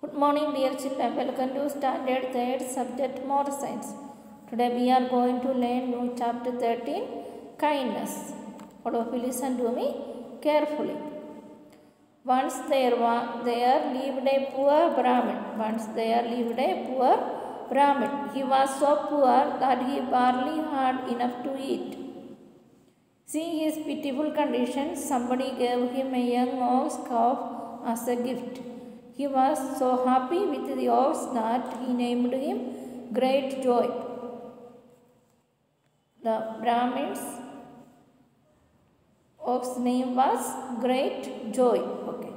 Good morning, dear children. Welcome to Standard 3rd subject Moral Science. Today we are going to learn new chapter 13, Kindness. All of you listen to me carefully. Once there lived a poor Brahmin. Once there lived a poor Brahmin. He was so poor that he barely had enough to eat. Seeing his pitiful condition, somebody gave him a young ox calf as a gift. He was so happy with the ox that he named him Great Joy. The Brahmin's ox name was Great Joy. Okay.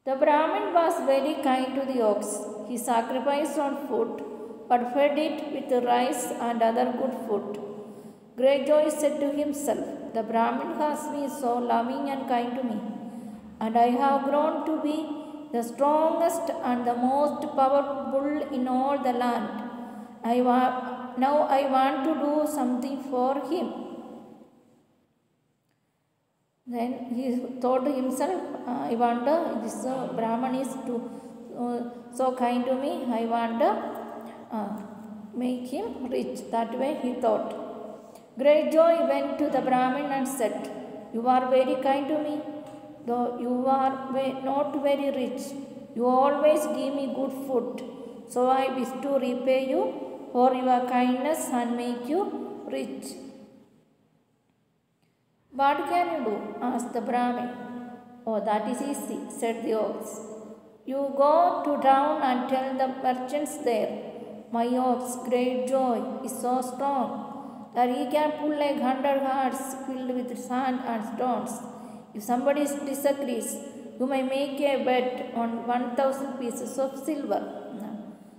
The Brahmin was very kind to the ox. He sacrificed on food, but fed it with rice and other good food. Great Joy said to himself, "The Brahmin has been so loving and kind to me, and I have grown to be the strongest and the most powerful bull in all the land. Now I want to do something for him." Then he thought to himself, I want this Brahman is so kind to me, I want to make him rich. That way he thought. Great Joy went to the Brahmin and said, "You are very kind to me, though you are not very rich. You always give me good food, so I wish to repay you for your kindness and make you rich." "What can you do?" asked the Brahmin. "Oh, that is easy," said the ox. "You go to town and tell the merchants there, my ox, Great Joy, is so strong that he can pull 100 carts filled with sand and stones. If somebody disagrees, you may make a bet on 1,000 pieces of silver."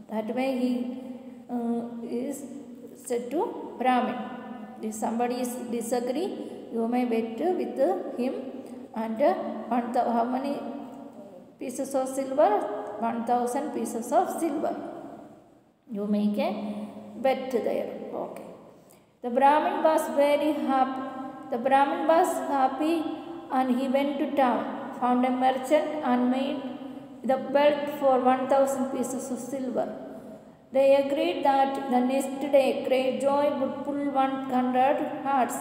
That way he is said to Brahmin. If somebody disagree, you may bet with him, and how many pieces of silver? 1,000 pieces of silver. You make a bet there. Okay. The Brahmin was very happy. The Brahmin was happy, and he went to town, found a merchant, and made the belt for 1,000 pieces of silver. They agreed that the next day Great Joy would pull 100 carts,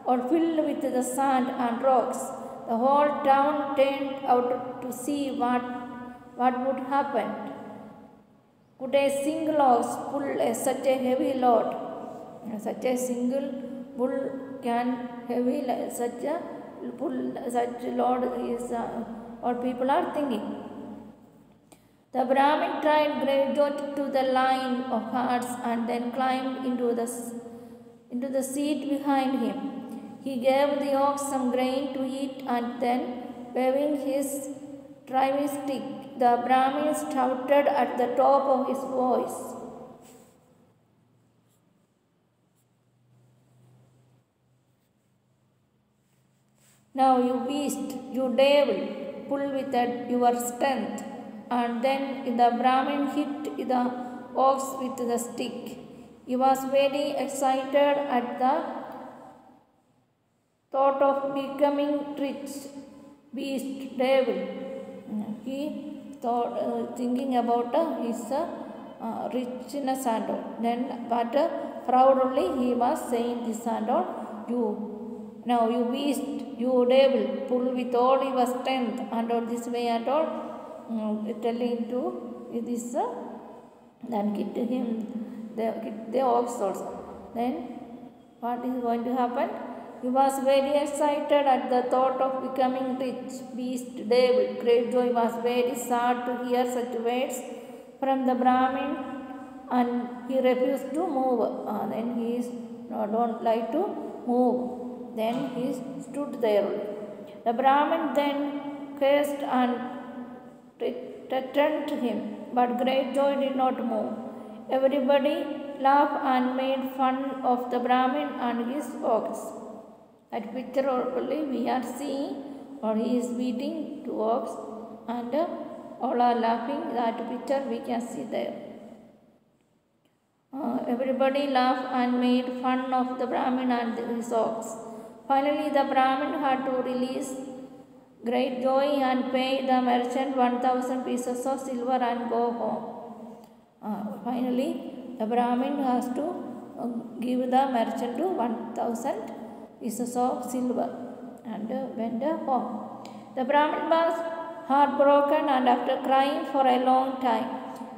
all filled with the sand and rocks. The whole town turned out to see what would happen. Could a single ox pull such a heavy load? Such a single bull can pull such load is what people are thinking. The Brahmin tied Great Joy to the line of carts and then climbed into the seat behind him. He gave the ox some grain to eat, and then, waving his driving stick, the Brahmin shouted at the top of his voice, "Now you beast, you devil, pull with your strength." And then the Brahmin hit the ox with the stick. He was very excited at the thought of becoming rich. Beast, devil. He thought, thinking about his richness and all. Then, but proudly he was saying this and all. Now you beast, you devil, pull with all your strength and all this way and all. Telling to this, then hit him, the ox also. Then what is going to happen? He was very excited at the thought of becoming rich. Beast, devil. Great Joy was very sad to hear such words from the Brahmin, and he refused to move. Then he don't like to move. Then he stood there. The Brahmin then cursed and threatened him, but Great Joy did not move. Everybody laughed and made fun of the Brahmin and his ox. That picture only we are seeing, or he is beating two ox, and all are laughing. That picture we can see there. Everybody laughed and made fun of the Brahmin and his ox. Finally, the Brahmin had to release great joy and pay the merchant 1,000 pieces of silver and go home. Finally, the Brahmin has to give the merchant 1,000 pieces of silver and went home. The Brahmin was heartbroken, and after crying for a long time,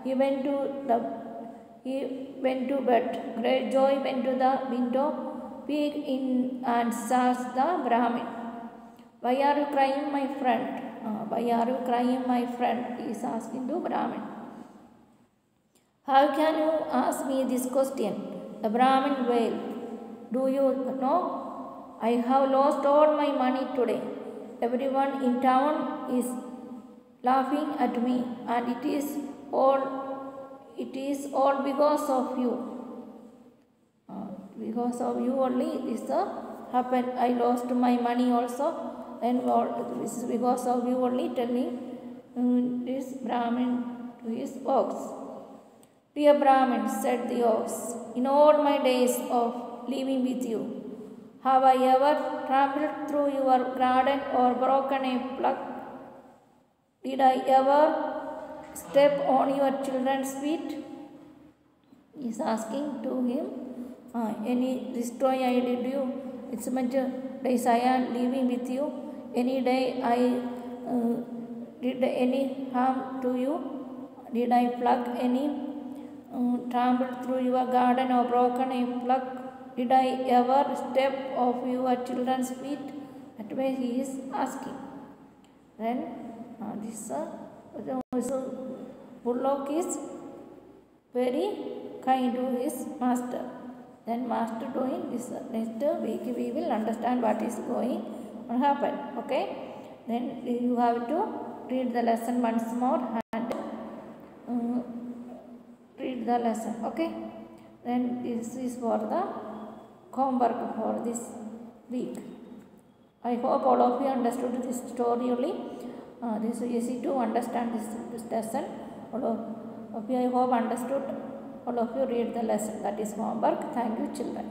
he went to bed. Great joy went to the window, peeked in, and asked the Brahmin, "Why are you crying, my friend? Why are you crying, my friend?" He is asking to Brahmin. "How can you ask me this question?" The Brahmin wailed. "Do you know? I have lost all my money today. Everyone in town is laughing at me, and it is all because of you. Because of you only this happened. I lost my money also, and this is because of you only," telling this Brahmin to his ox. "Dear Brahmin," said the ox, "in all my days of living with you, have I ever trampled through your garden or broken a plug? Did I ever step on your children's feet?" He is asking to him, any destroy I did you? It's much days I am living with you. Any day I did any harm to you? Did I plug any trampled through your garden or broken a plug? Did I ever step off your children's feet? That way he is asking. Then this bullock is very kind to his master. Then master doing this. Next week we will understand what is going to happen. Okay. Then you have to read the lesson once more and read the lesson. Okay. Then this is for the homework for this week. I hope all of you understood this story only. This is easy to understand this lesson. All of you I hope understood. All of you read the lesson. That is homework. Thank you, children.